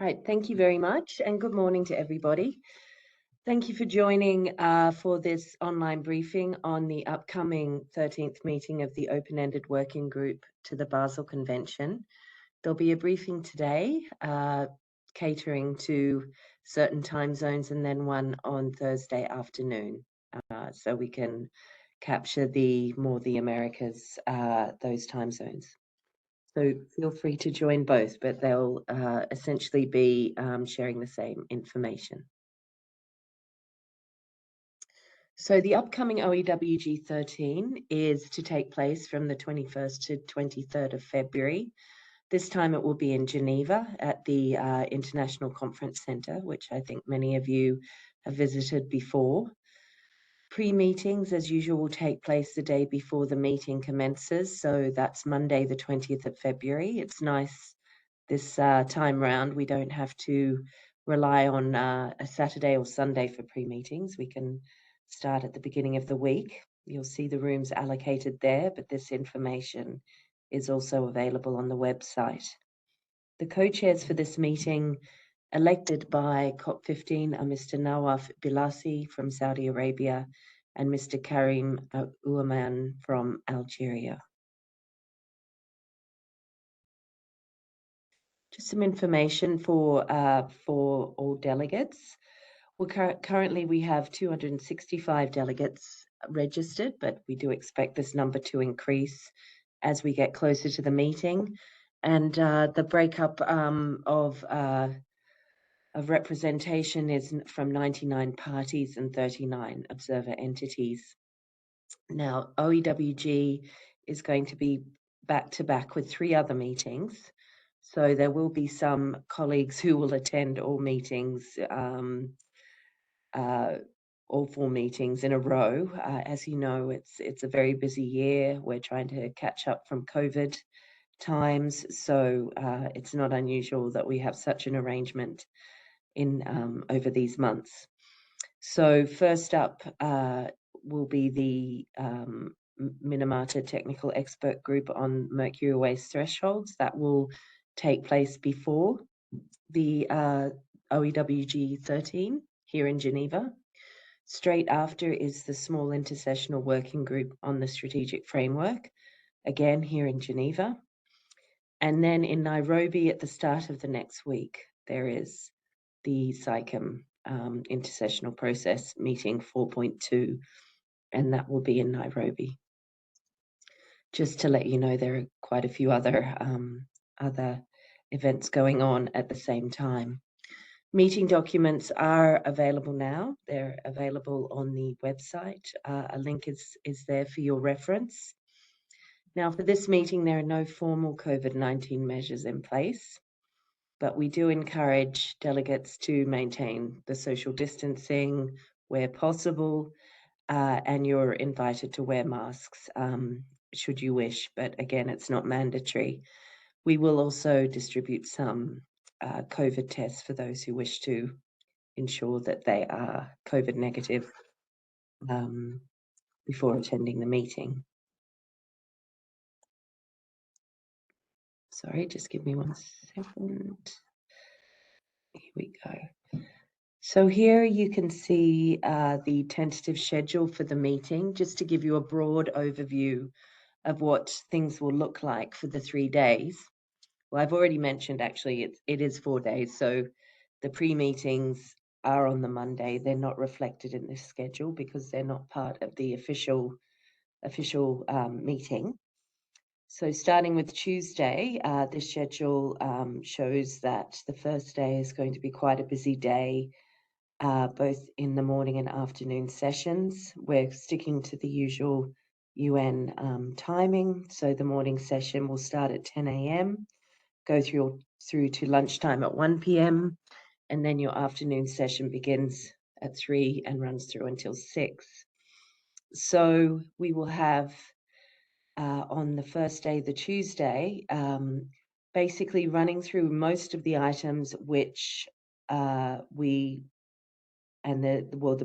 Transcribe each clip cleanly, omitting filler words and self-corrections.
All right, thank you very much, and good morning to everybody. Thank you for joining for this online briefing on the upcoming 13th meeting of the Open-Ended Working Group to the Basel Convention. There'll be a briefing today catering to certain time zones, and then one on Thursday afternoon, so we can capture the Americas, those time zones. So feel free to join both, but they'll essentially be sharing the same information. So the upcoming OEWG 13 is to take place from the 21st to 23rd of February. This time it will be in Geneva at the International Conference Center, which I think many of you have visited before. Pre-meetings, as usual, will take place the day before the meeting commences. So that's Monday, the 20th of February. It's nice this time round. We don't have to rely on a Saturday or Sunday for pre-meetings. We can start at the beginning of the week. You'll see the rooms allocated there, but this information is also available on the website. The co-chairs for this meeting, elected by COP15, are Mr. Nawaf Bilasi from Saudi Arabia and Mr. Karim Ouaman from Algeria. Just some information for all delegates. Currently we have 265 delegates registered, but we do expect this number to increase as we get closer to the meeting. And the breakup of representation is from 99 parties and 39 observer entities. Now, OEWG is going to be back-to-back with 3 other meetings. So there will be some colleagues who will attend all meetings, all 4 meetings in a row. As you know, it's a very busy year. We're trying to catch up from COVID times, so it's not unusual that we have such an arrangement in over these months. So first up will be the Minamata Technical Expert Group on Mercury Waste Thresholds. That will take place before the OEWG 13 here in Geneva. Straight after is the Small Intersessional Working Group on the Strategic Framework, again here in Geneva. And then in Nairobi at the start of the next week, there is the SICEM Intersessional Process Meeting 4.2, and that will be in Nairobi. Just to let you know, there are quite a few other events going on at the same time. Meeting documents are available now. They're available on the website. A link is there for your reference. Now, for this meeting, there are no formal COVID-19 measures in place, but we do encourage delegates to maintain the social distancing where possible, and you're invited to wear masks should you wish, but again, it's not mandatory. We will also distribute some COVID tests for those who wish to ensure that they are COVID negative before attending the meeting. Sorry, just give me 1 second. Here we go. So here you can see the tentative schedule for the meeting, just to give you a broad overview of what things will look like for the 3 days. Well, I've already mentioned, actually, it is 4 days. So the pre-meetings are on the Monday. They're not reflected in this schedule because they're not part of the official meeting. So starting with Tuesday, the schedule shows that the first day is going to be quite a busy day, both in the morning and afternoon sessions. We're sticking to the usual UN timing. So the morning session will start at 10 a.m., go through to lunchtime at 1 p.m., and then your afternoon session begins at 3 and runs through until 6. So we will have on the first day, the Tuesday, basically running through most of the items which the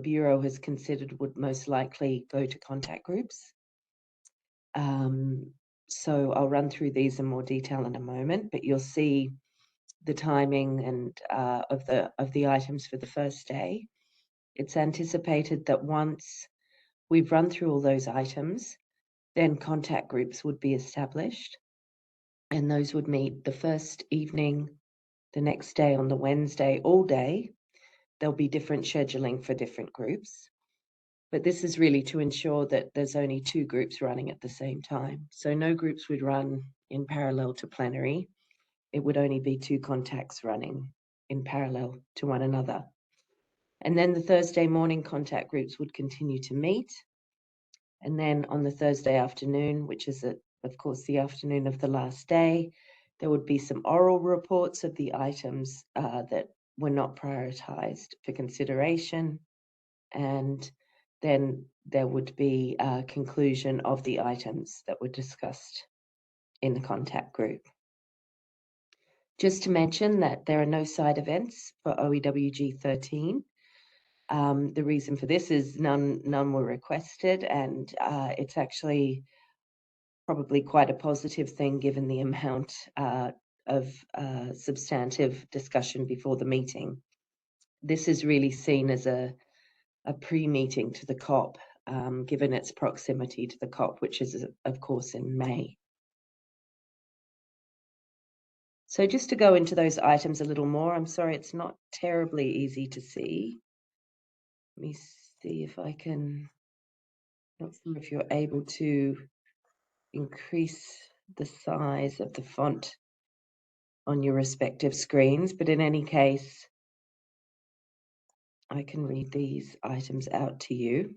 Bureau has considered would most likely go to contact groups. So I'll run through these in more detail in a moment, but you'll see the timing and of the items for the first day, it's anticipated that once we've run through all those items, then contact groups would be established, and those would meet the first evening, the next day on the Wednesday, all day. There'll be different scheduling for different groups, but this is really to ensure that there's only 2 groups running at the same time. So no groups would run in parallel to plenary. It would only be 2 contacts running in parallel to one another. And then the Thursday morning contact groups would continue to meet. And then on the Thursday afternoon, which is, of course, the afternoon of the last day, there would be some oral reports of the items that were not prioritized for consideration. And then there would be a conclusion of the items that were discussed in the contact group. Just to mention that there are no side events for OEWG 13. The reason for this is none were requested, and it's actually probably quite a positive thing given the amount of substantive discussion before the meeting. This is really seen as a pre-meeting to the COP, given its proximity to the COP, which is, of course, in May. So just to go into those items a little more, I'm sorry, it's not terribly easy to see. Let me see if I can, not sure if you're able to increase the size of the font on your respective screens, but in any case, I can read these items out to you.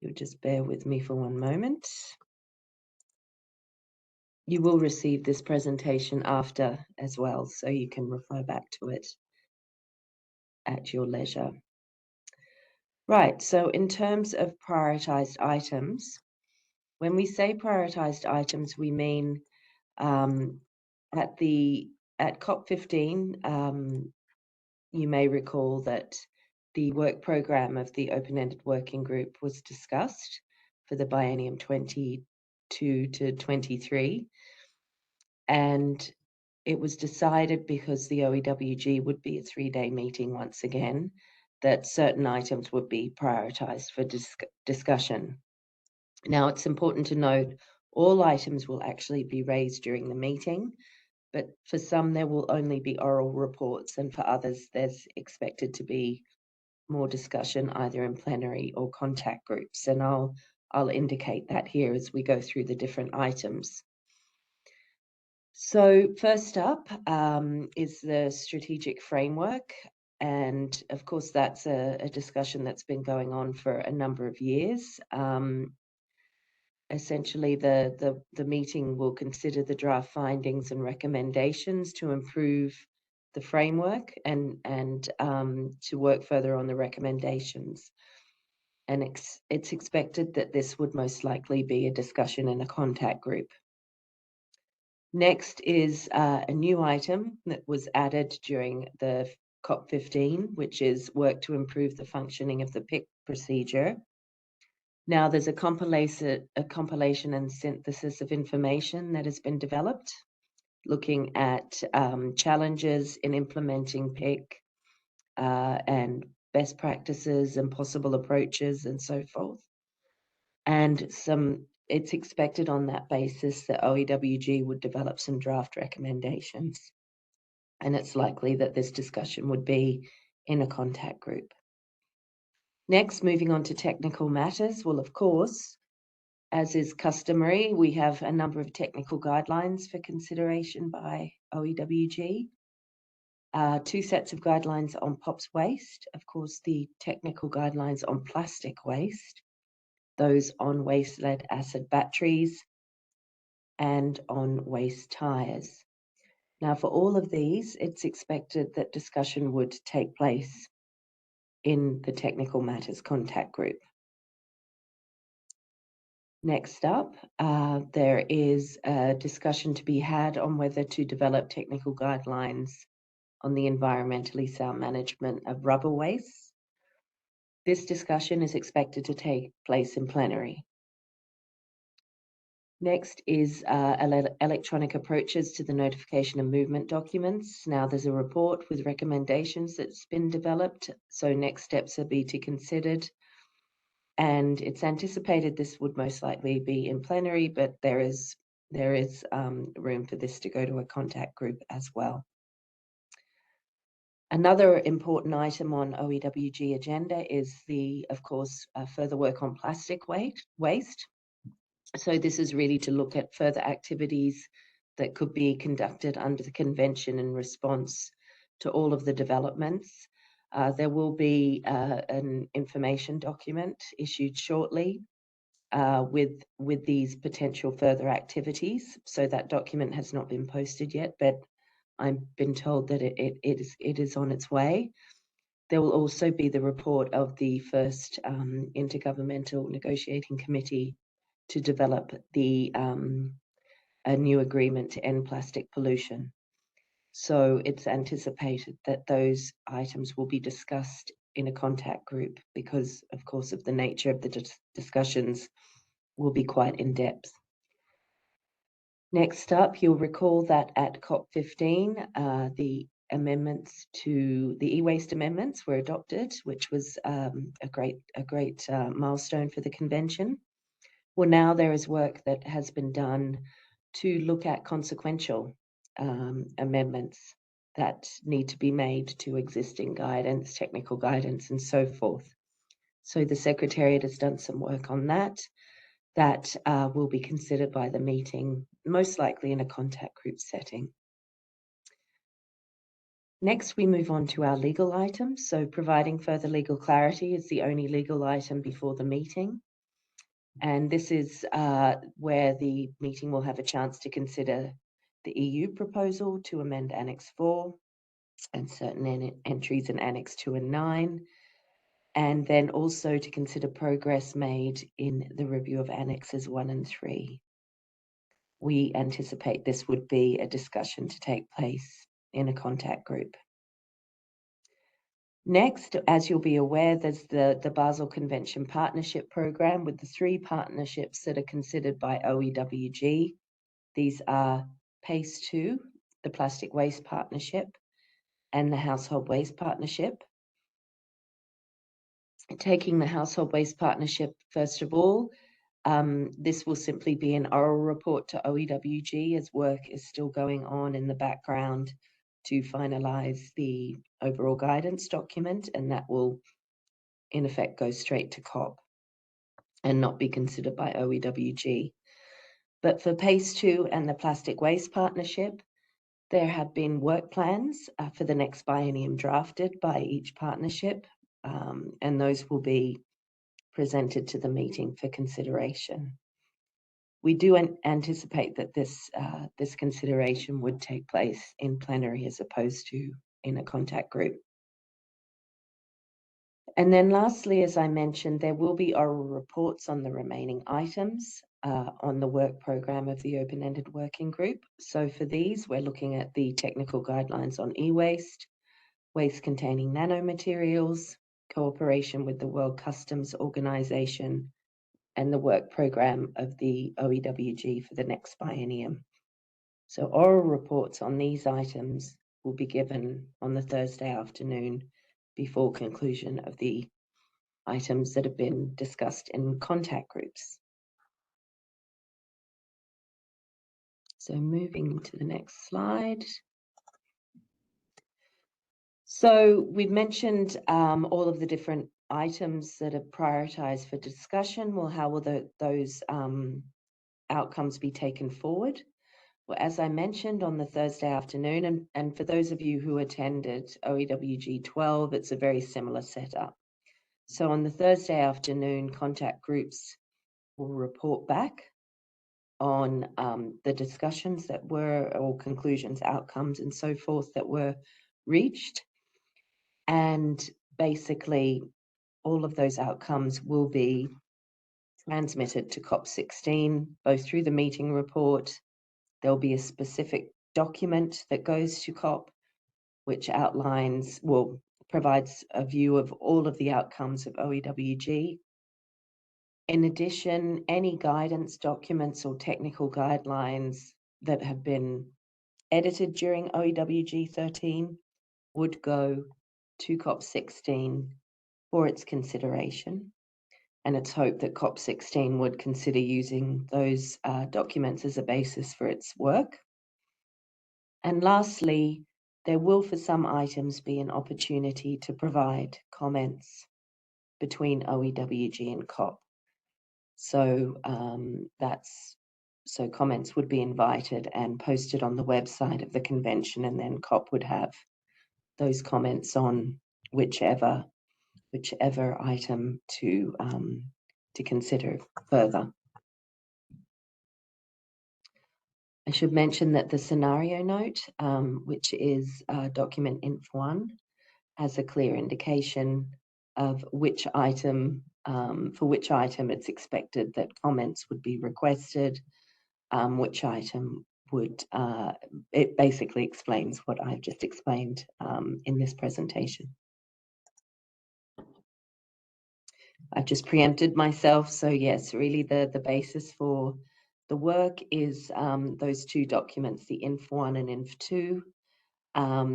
You'll just bear with me for one moment. You will receive this presentation after as well, so you can refer back to it at your leisure. Right, so in terms of prioritized items, when we say prioritized items, we mean at COP15, you may recall that the work program of the open-ended working group was discussed for the biennium 22 to 23. And it was decided, because the OEWG would be a 3-day meeting once again, that certain items would be prioritized for discussion. Now, it's important to note all items will actually be raised during the meeting, but for some there will only be oral reports, and for others there's expected to be more discussion either in plenary or contact groups, and I'll indicate that here as we go through the different items. So first up is the strategic framework, and of course that's a discussion that's been going on for a number of years. Essentially, the meeting will consider the draft findings and recommendations to improve the framework and to work further on the recommendations. And it's expected that this would most likely be a discussion in a contact group. Next is a new item that was added during the COP15, which is work to improve the functioning of the PIC procedure. Now there's a compilation and synthesis of information that has been developed, looking at challenges in implementing PIC and best practices and possible approaches and so forth. And it's expected on that basis that OEWG would develop some draft recommendations. And it's likely that this discussion would be in a contact group. Next, moving on to technical matters. Well, of course, as is customary, we have a number of technical guidelines for consideration by OEWG. 2 sets of guidelines on POPs waste, of course, the technical guidelines on plastic waste, those on waste lead acid batteries, and on waste tires. Now, for all of these, it's expected that discussion would take place in the technical matters contact group. Next up, there is a discussion to be had on whether to develop technical guidelines on the environmentally sound management of rubber waste. This discussion is expected to take place in plenary. Next is electronic approaches to the notification of movement documents. Now there's a report with recommendations that's been developed, so next steps are be to considered. And it's anticipated this would most likely be in plenary, but there is room for this to go to a contact group as well. Another important item on OEWG agenda is of course, further work on plastic waste. So this is really to look at further activities that could be conducted under the convention in response to all of the developments. There will be an information document issued shortly with these potential further activities. So that document has not been posted yet, but I've been told that it is on its way. There will also be the report of the first Intergovernmental Negotiating Committee to develop a new agreement to end plastic pollution. So it's anticipated that those items will be discussed in a contact group because, of course, of the nature of the discussions will be quite in depth. Next up, you'll recall that at COP15, the amendments to the e-waste amendments were adopted, which was a great milestone for the convention. Well, now there is work that has been done to look at consequential amendments that need to be made to existing guidance, technical guidance, and so forth. So the Secretariat has done some work on that. That will be considered by the meeting, most likely in a contact group setting. Next, we move on to our legal items. So providing further legal clarity is the only legal item before the meeting. And this is where the meeting will have a chance to consider the EU proposal to amend Annex 4 and certain entries in Annex 2 and 9, and then also to consider progress made in the review of Annexes 1 and 3. We anticipate this would be a discussion to take place in a contact group. Next, as you'll be aware, there's the Basel Convention Partnership Program with the 3 partnerships that are considered by OEWG. These are PACE2, the Plastic Waste Partnership, and the Household Waste Partnership. Taking the Household Waste Partnership, first of all, this will simply be an oral report to OEWG as work is still going on in the background to finalize the overall guidance document, and that will in effect go straight to COP and not be considered by OEWG. But for PACE2 and the Plastic Waste Partnership, there have been work plans for the next biennium drafted by each partnership, and those will be presented to the meeting for consideration. We do anticipate that this consideration would take place in plenary as opposed to in a contact group. And then lastly, as I mentioned, there will be oral reports on the remaining items on the work program of the open-ended working group. So for these, we're looking at the technical guidelines on e-waste, waste containing nanomaterials, cooperation with the World Customs Organization, and the work program of the OEWG for the next biennium. So oral reports on these items will be given on the Thursday afternoon before conclusion of the items that have been discussed in contact groups. So moving to the next slide. So we've mentioned all of the different items that are prioritized for discussion. Well, how will those outcomes be taken forward? Well, as I mentioned on the Thursday afternoon, and for those of you who attended OEWG 12, it's a very similar setup. So on the Thursday afternoon, contact groups will report back on the discussions that were, or conclusions, outcomes, and so forth that were reached. And basically, all of those outcomes will be transmitted to COP16, both through the meeting report. There'll be a specific document that goes to COP, which outlines, well, provides a view of all of the outcomes of OEWG, In addition, any guidance documents or technical guidelines that have been edited during OEWG 13 would go to COP16 for its consideration. And it's hoped that COP16 would consider using those documents as a basis for its work. And lastly, there will for some items be an opportunity to provide comments between OEWG and COP. So so comments would be invited and posted on the website of the convention, and then COP would have those comments on whichever item to consider further. I should mention that the scenario note, which is document Inf1, has a clear indication of which item, for which item it's expected that comments would be requested, which item would, it basically explains what I've just explained in this presentation. I've just preempted myself, so yes, really the basis for the work is those two documents, the Inf1 and Inf2,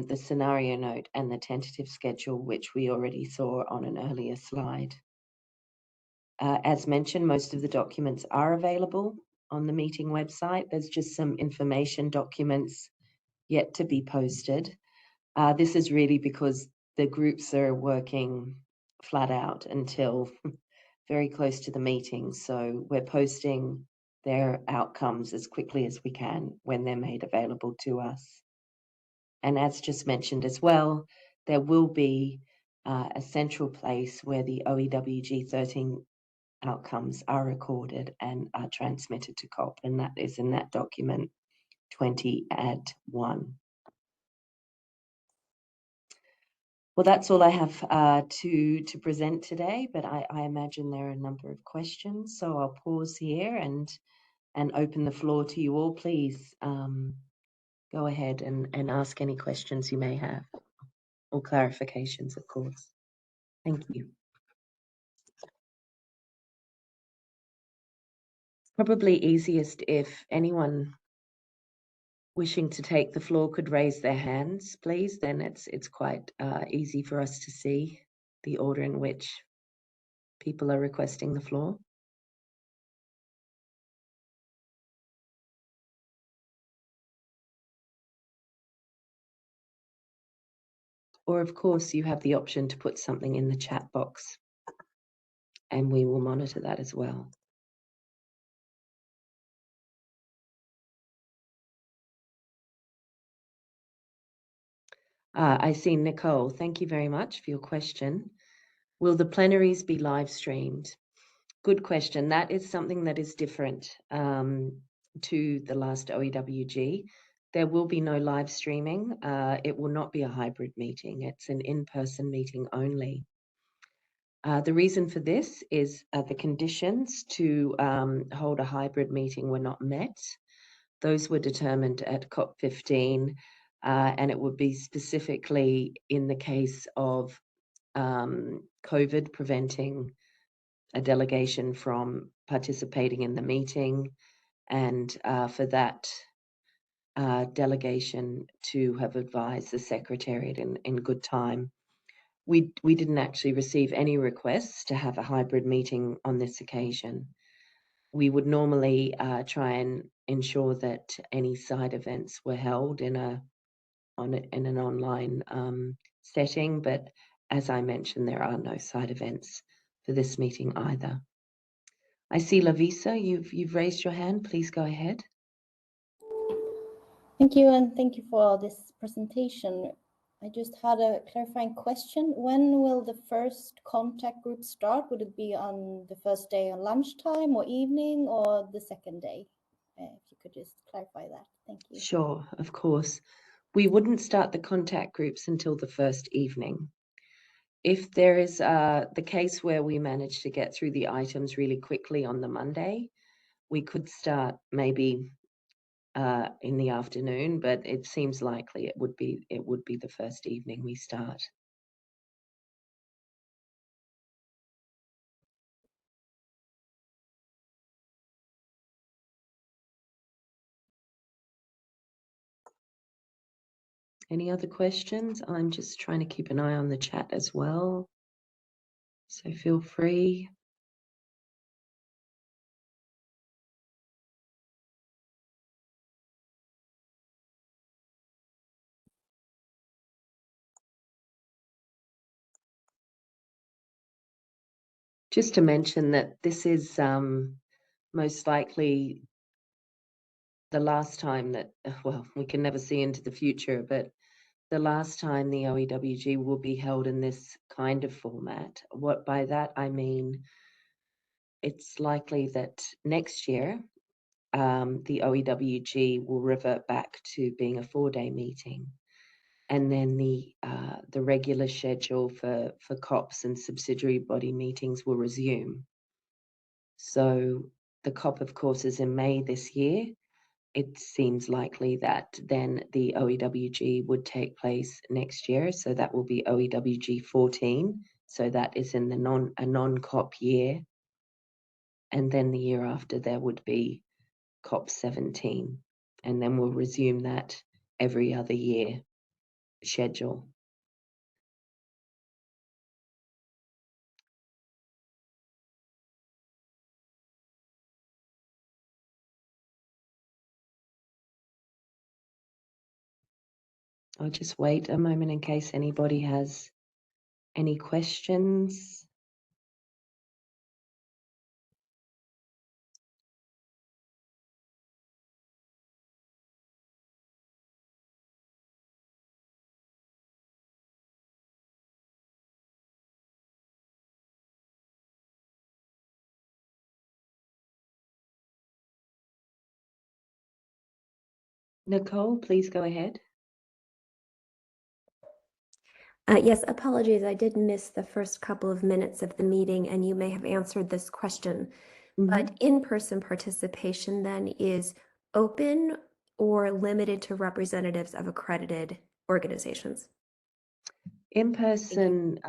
the scenario note and the tentative schedule, which we already saw on an earlier slide. As mentioned, most of the documents are available on the meeting website. There's just some information documents yet to be posted. This is really because the groups are working flat out until very close to the meeting. So we're posting their outcomes as quickly as we can when they're made available to us. And as just mentioned as well, there will be a central place where the OEWG 13 outcomes are recorded and are transmitted to COP, and that is in that document 20 Add 1. Well, that's all I have to present today, but I imagine there are a number of questions, so I'll pause here and open the floor to you all. Please go ahead and ask any questions you may have, or clarifications, of course. Thank you. Probably easiest if anyone wishing to take the floor could raise their hands, please. Then it's quite easy for us to see the order in which people are requesting the floor. Or of course, you have the option to put something in the chat box and we will monitor that as well. I see Nicole, thank you very much for your question. Will the plenaries be live streamed? Good question. That is something that is different to the last OEWG. There will be no live streaming. It will not be a hybrid meeting. It's an in-person meeting only. The reason for this is the conditions to hold a hybrid meeting were not met. Those were determined at COP15, and it would be specifically in the case of COVID preventing a delegation from participating in the meeting, and for that delegation to have advised the Secretariat in good time. We didn't actually receive any requests to have a hybrid meeting on this occasion. We would normally try and ensure that any side events were held in an online setting, but as I mentioned, there are no side events for this meeting either. I see Lavisa, you've raised your hand. Please go ahead. Thank you, and thank you for this presentation. I just had a clarifying question. When will the first contact group start? Would it be on the first day on lunchtime or evening, or the second day? If you could just clarify that. Thank you. Sure, of course. We wouldn't start the contact groups until the first evening. If there is the case where we manage to get through the items really quickly on the Monday, we could start maybe in the afternoon, but it seems likely it would be the first evening we start. Any other questions? I'm just trying to keep an eye on the chat as well, so feel free. Just to mention that this is most likely the last time that, well, we can never see into the future, but the last time the OEWG will be held in this kind of format. What by that I mean, it's likely that next year the OEWG will revert back to being a 4-day meeting, and then the regular schedule for COPs and subsidiary body meetings will resume. So the COP, of course, is in May this year. It seems likely that then the OEWG would take place next year. So that will be OEWG 14. So that is in the non-COP year. And then the year after there would be COP 17. And then we'll resume that every other year schedule. I'll just wait a moment in case anybody has any questions. Nicole, please go ahead. Yes, apologies. I did miss the first couple of minutes of the meeting, and you may have answered this question. But in-person participation then is open or limited to representatives of accredited organizations? In-person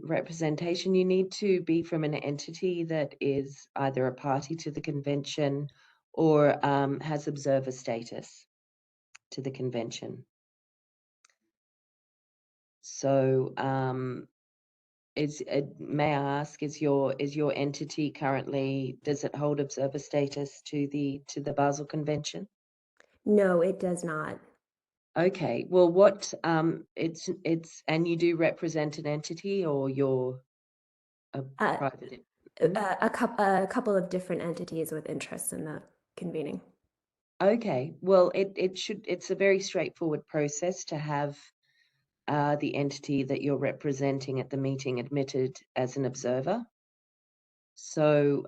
representation, you need to be from an entity that is either a party to the convention or has observer status to the convention. So may I ask, is your entity currently, does it hold observer status to the Basel Convention? No, it does not. Okay, well, what it's and you do represent an entity, or you're a private? A couple of different entities with interests in the convening. Okay, well, it's a very straightforward process to have the entity that you're representing at the meeting admitted as an observer. So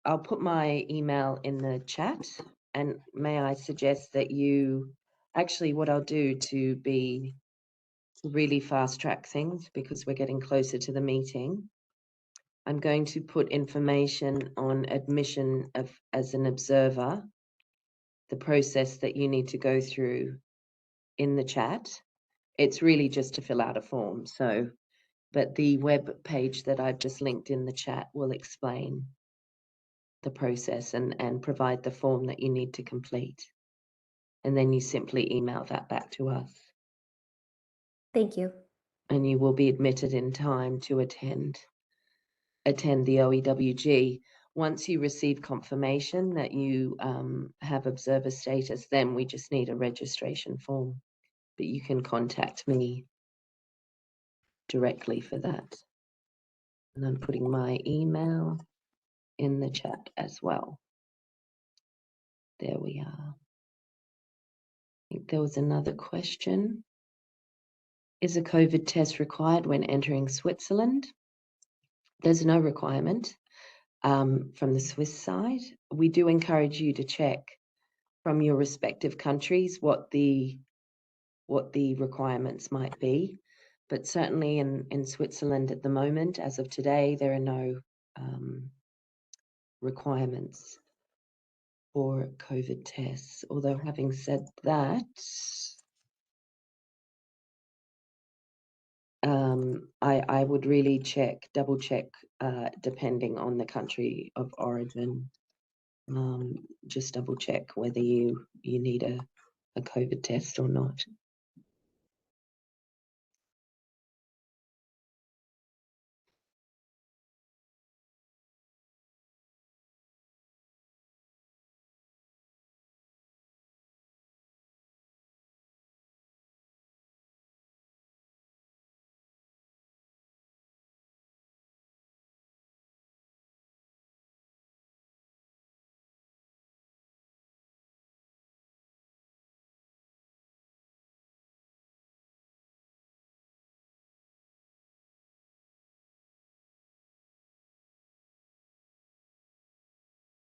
I'll put my email in the chat, and may I suggest that you, actually what I'll do to really fast track things, because we're getting closer to the meeting, I'm going to put information on admission as an observer, the process that you need to go through in the chat. It's really just to fill out a form. So, but the web page that I've just linked in the chat will explain the process and provide the form that you need to complete. And then you simply email that back to us. Thank you. And you will be admitted in time to attend the OEWG. Once you receive confirmation that you have observer status, then we just need a registration form. But you can contact me directly for that. And I'm putting my email in the chat as well. There we are. I think there was another question. Is a COVID test required when entering Switzerland? There's no requirement from the Swiss side. We do encourage you to check from your respective countries what the requirements might be. But certainly in Switzerland at the moment, as of today, there are no requirements for COVID tests. Although having said that, I would really double check, depending on the country of origin. Just double check whether you need a COVID test or not.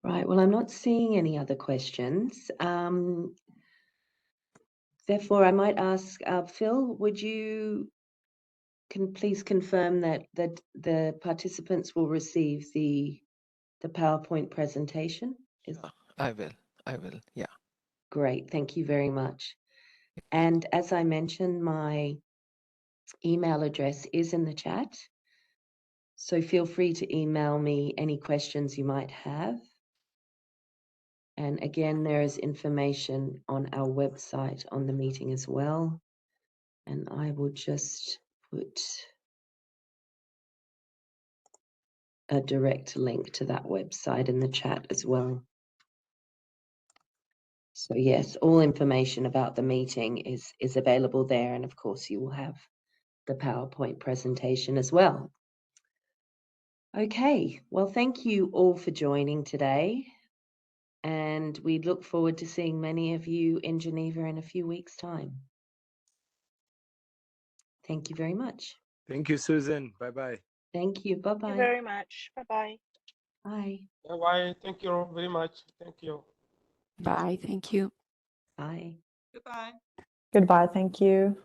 Right, well, I'm not seeing any other questions. Therefore, I might ask Phil, would you please confirm that the participants will receive the PowerPoint presentation? Yeah, I will, yeah. Great, thank you very much. And as I mentioned, my email address is in the chat. So feel free to email me any questions you might have. And again, there is information on our website on the meeting as well. And I will just put a direct link to that website in the chat as well. So yes, all information about the meeting is available there. And of course, you will have the PowerPoint presentation as well. Okay, well, thank you all for joining today. And we look forward to seeing many of you in Geneva in a few weeks' time. Thank you very much. Thank you, Susan. Bye-bye. Thank you. Bye-bye. Thank you very much. Bye-bye. Bye. Bye-bye. Thank you very much. Thank you. Bye. Thank you. Bye. Goodbye. Goodbye. Thank you.